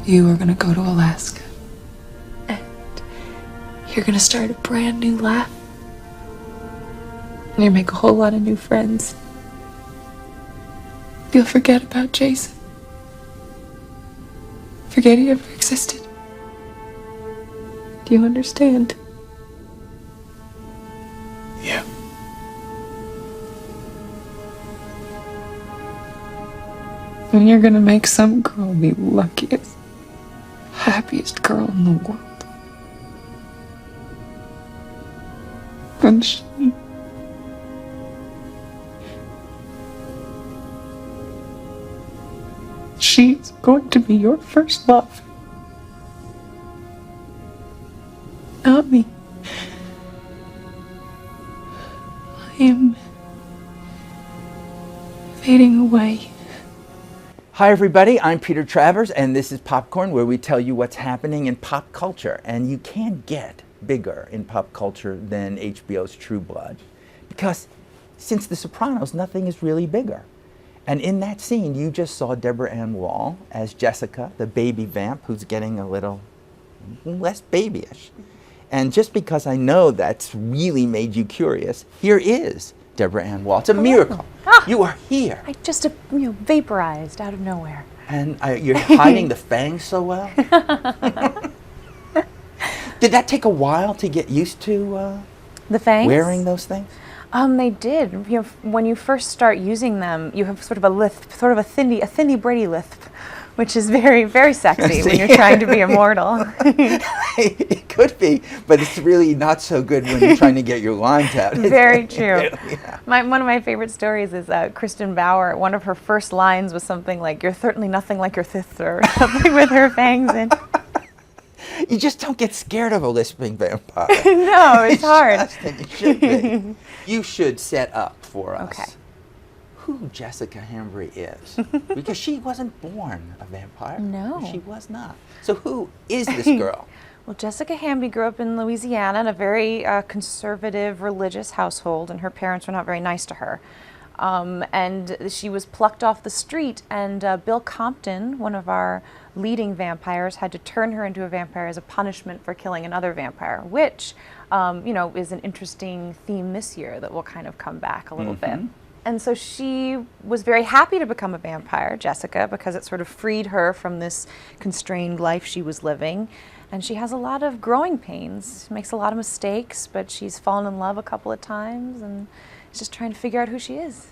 You are gonna go to Alaska. And you're gonna start a brand new life. You're gonna make a whole lot of new friends. You'll forget about Jason. Forget he ever existed. Do you understand? Yeah. And you're gonna make some girl the luckiest, happiest girl in the world. And she's going to be your first love. Not me. I am fading away. Hi everybody, I'm Peter Travers and this is Popcorn, where we tell you what's happening in pop culture. And you can't get bigger in pop culture than HBO's True Blood, because since The Sopranos, nothing is really bigger. And in that scene, you just saw Deborah Ann Woll as Jessica, the baby vamp who's getting a little less babyish. And just because I know that's really made you curious, here is Deborah Ann Woll. It's a miracle. You are here. I just, vaporized out of nowhere. And you're hiding the fangs so well. Did that take a while to get used to The fangs? wearing those things? They did. When you first start using them, you have sort of a lisp, sort of a thinny Brady lisp, which is very, very sexy when you're trying to be immortal. It could be, but it's really not so good when you're trying to get your lines out. Very true. Yeah. One of my favorite stories is Kristen Bauer. One of her first lines was something like, "You're certainly nothing like your sister," or something with her fangs in. You just don't get scared of a lisping vampire. No, it's hard. You should be. You should set up for us Okay. who Jessica Hambry is, because she wasn't born a vampire. No. She was not. So who is this girl? Well, Jessica Hamby grew up in Louisiana in a very conservative religious household, and her parents were not very nice to her. And she was plucked off the street, and Bill Compton, one of our leading vampires, had to turn her into a vampire as a punishment for killing another vampire, which, is an interesting theme this year that will kind of come back a little bit. And so she was very happy to become a vampire, Jessica, because it sort of freed her from this constrained life she was living. And she has a lot of growing pains, makes a lot of mistakes, but she's fallen in love a couple of times and is just trying to figure out who she is.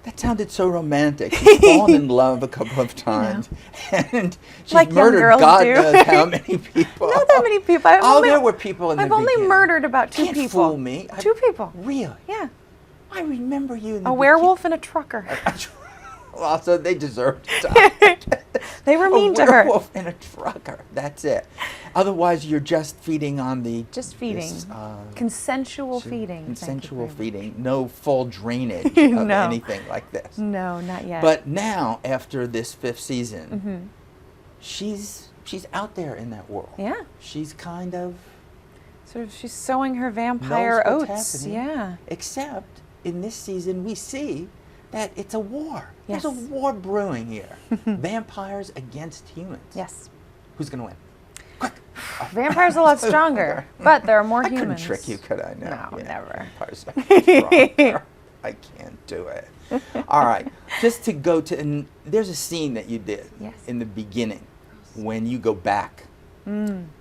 That sounded so romantic. She's fallen in love a couple of times, and she's Like young murdered girls God do. knows how many people. Not that many people. There were people in the I've only beginning. murdered about two Can't people. fool me. Two people. Really? Yeah. I remember you in the A werewolf and a trucker. Well, so they deserve to die. They were mean to A her. werewolf and a trucker. That's it. Otherwise, you're just feeding on the... Just feeding. this, Consensual feeding. Consensual Thank you very feeding. No full drainage of No. anything like this. much. No, not yet. But now, after this 5th season, she's out there in that world. Yeah. She's kind of Sort of, she's sowing her vampire knows what's oats. happening. Yeah. Except in this season, we see that it's a war. Yes. There's a war brewing here. Vampires against humans. Yes. Who's going to win? Quick. Vampires are a lot stronger, but there are more I humans. couldn't trick you, could I? No, never. Vampires are stronger. I can't do it. All right. Just to go to, and there's a scene that you did Yes. in the beginning when you go back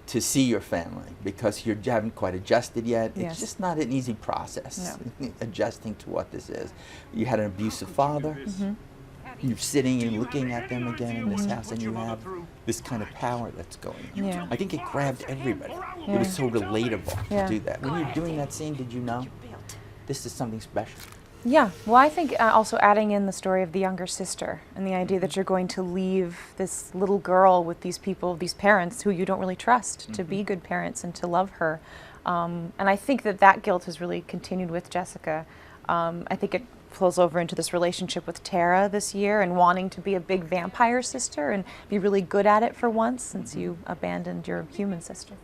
to see your family, because you haven't quite adjusted yet. Yes. It's just not an easy process, No. adjusting to what this is. You had an abusive father. You're sitting and looking at them again in this house, and you have this kind of power that's going on. Yeah. I think it grabbed everybody. Yeah. It was so relatable Yeah. to do that. When you're doing that scene, did you know this is something special? Yeah. Well, I think also adding in the story of the younger sister and the idea that you're going to leave this little girl with these people, these parents who you don't really trust to be good parents and to love her. And I think that guilt has really continued with Jessica. I think it flows over into this relationship with Tara this year and wanting to be a big vampire sister and be really good at it for once since you abandoned your human sister.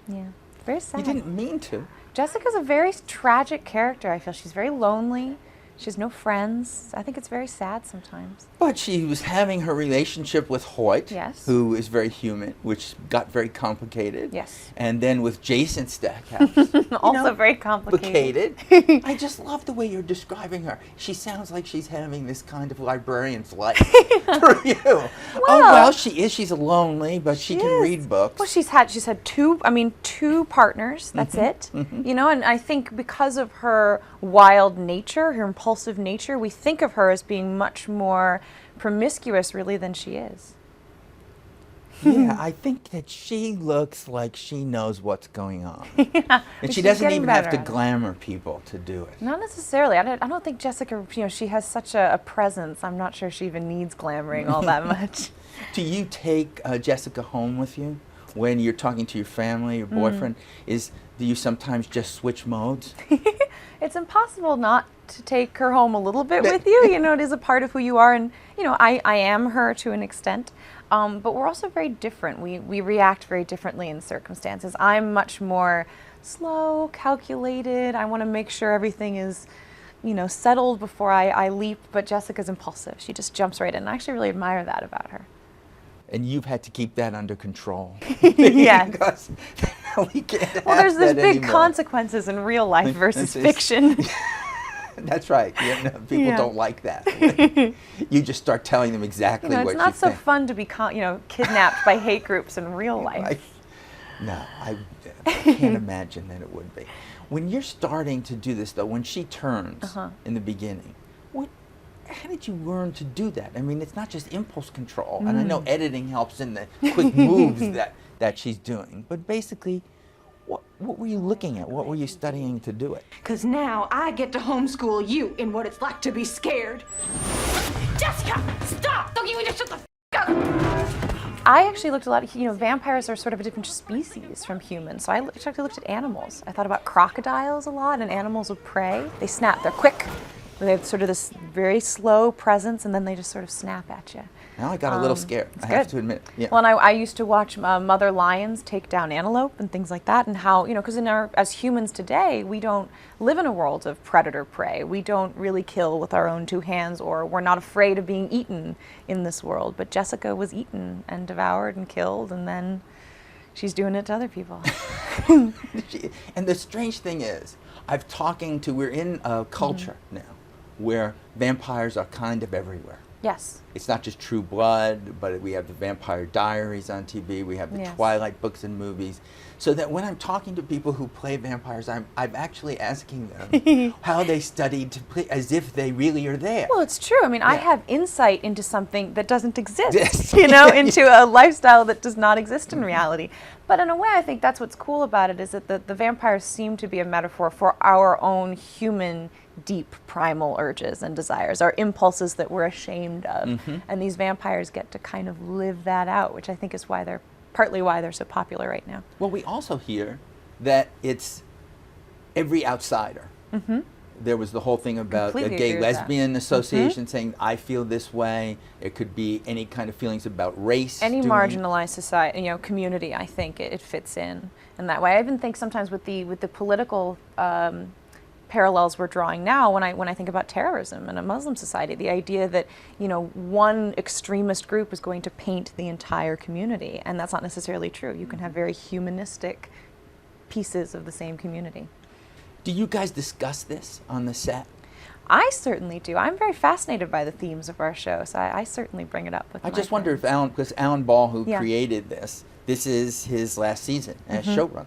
Yeah. Very sad. You didn't mean to. Jessica's a very tragic character. I feel she's very lonely. She has no friends. I think it's very sad sometimes. But she was having her relationship with Hoyt, Yes. who is very human, which got very complicated. Yes. And then with Jason Stackhouse. Also very complicated. I just love the way you're describing her. She sounds like she's having this kind of librarian's life for you. Oh, well, she is. She's lonely, but she can read books. Well, she's had two partners. That's it. You know, and I think because of her wild nature, her impulsive nature, we think of her as being much more promiscuous, really, than she is. Yeah, I think that she looks like she knows what's going on. Yeah, And she she's doesn't getting even have better to at it. glamour people to do it. Not necessarily. I don't think Jessica, you know, she has such a presence. I'm not sure she even needs glamoring all that much. Do you take Jessica home with you when you're talking to your family, your boyfriend? Do you sometimes just switch modes? It's impossible not to take her home a little bit with you. You know, it is a part of who you are, and you know, I am her to an extent. But we're also very different. We react very differently in circumstances. I'm much more slow, calculated. I want to make sure everything is, you know, settled before I leap. But Jessica's impulsive. She just jumps right in. And I actually really admire that about her. And you've had to keep that under control. Yes. Because we can't Well, have there's that big anymore. consequences in real life versus This is- fiction. That's right. Yeah, no, people Yeah. don't like that. You just start telling them exactly You know, what it's not you so think. fun to be, kidnapped by hate groups in real life. No, I can't imagine that it would be. When you're starting to do this, though, when she turns in the beginning, how did you learn to do that? I mean, it's not just impulse control, and I know editing helps in the quick moves that she's doing, but basically, what were you looking at? What were you studying to do it? Because now I get to homeschool you in what it's like to be scared. Jessica, stop! Don't you just shut the f up! I actually looked a lot, vampires are sort of a different species from humans. So I actually looked at animals. I thought about crocodiles a lot and animals of prey. They snap, they're quick. They have sort of this very slow presence, and then they just sort of snap at you. Now I got a little scared, I have to admit. Yeah. Well, and I used to watch mother lions take down antelope and things like that, and how, because as humans today, we don't live in a world of predator-prey. We don't really kill with our own two hands, or we're not afraid of being eaten in this world. But Jessica was eaten and devoured and killed, and then she's doing it to other people. And the strange thing is, we're in a culture now where vampires are kind of everywhere. Yes. It's not just True Blood, but we have the Vampire Diaries on TV, we have the Twilight books and movies. So that when I'm talking to people who play vampires, I'm actually asking them how they studied to play, as if they really are there. Well, it's true. I mean, I have insight into something that doesn't exist, Yes. into a lifestyle that does not exist in reality. But in a way, I think that's what's cool about it, is that the vampires seem to be a metaphor for our own human deep primal urges and desires, our impulses that we're ashamed of. And these vampires get to kind of live that out, which I think is partly why they're so popular right now. Well, we also hear that it's every outsider. There was the whole thing about a Completely gay agree with that. lesbian association saying, I feel this way. It could be any kind of feelings about race. Any marginalized society, community, I think it fits in that way. I even think sometimes with the political parallels we're drawing now, when I think about terrorism in a Muslim society, the idea that one extremist group is going to paint the entire community, and that's not necessarily true. You can have very humanistic pieces of the same community. Do you guys discuss this on the set? I certainly do. I'm very fascinated by the themes of our show, so I certainly bring it up with I my just wonder friends. if because Alan Ball, who created this is his last season as showrunner.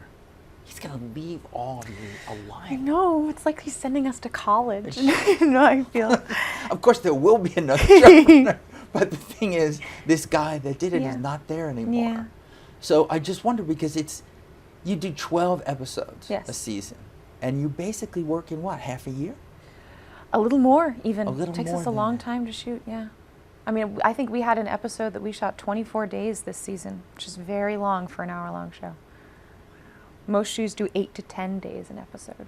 He's going to leave all of you alive. I know, it's like he's sending us to college. I feel. Of course, there will be another showrunner, but the thing is, this guy that did it is not there anymore. Yeah. So I just wonder, because you do 12 episodes a season, and you basically work in what, half a year? A little more, even. A little It takes more us a than long that. time to shoot, yeah. I mean, I think we had an episode that we shot 24 days this season, which is very long for an hour-long show. Most shows do 8 to 10 days an episode.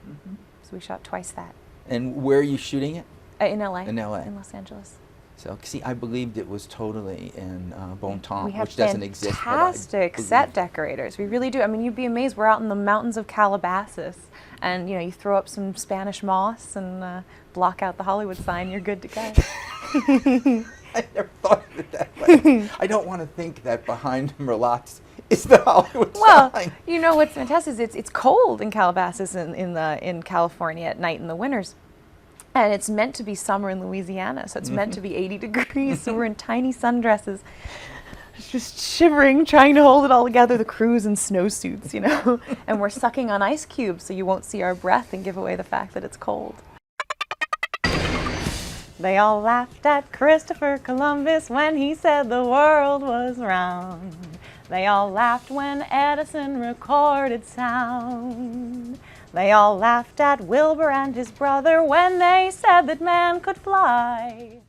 So we shot twice that. And where are you shooting it? In LA. In LA. In Los Angeles. So, see, I believed it was totally in bon ton, We have which doesn't exist. But I fantastic set believed. decorators. We really do. I mean, you'd be amazed. We're out in the mountains of Calabasas, and you know, you throw up some Spanish moss and block out the Hollywood sign. You're good to go. I never thought of it that way. I don't want to think that behind Merlotte's is the Hollywood Well, sign. you know what's fantastic is it's cold in Calabasas in California at night in the winters. And it's meant to be summer in Louisiana, so it's meant to be 80 degrees, so we're in tiny sundresses, just shivering, trying to hold it all together, the crew's in snowsuits, you know, and we're sucking on ice cubes so you won't see our breath and give away the fact that it's cold. They all laughed at Christopher Columbus when he said the world was round. They all laughed when Edison recorded sound. They all laughed at Wilbur and his brother when they said that man could fly.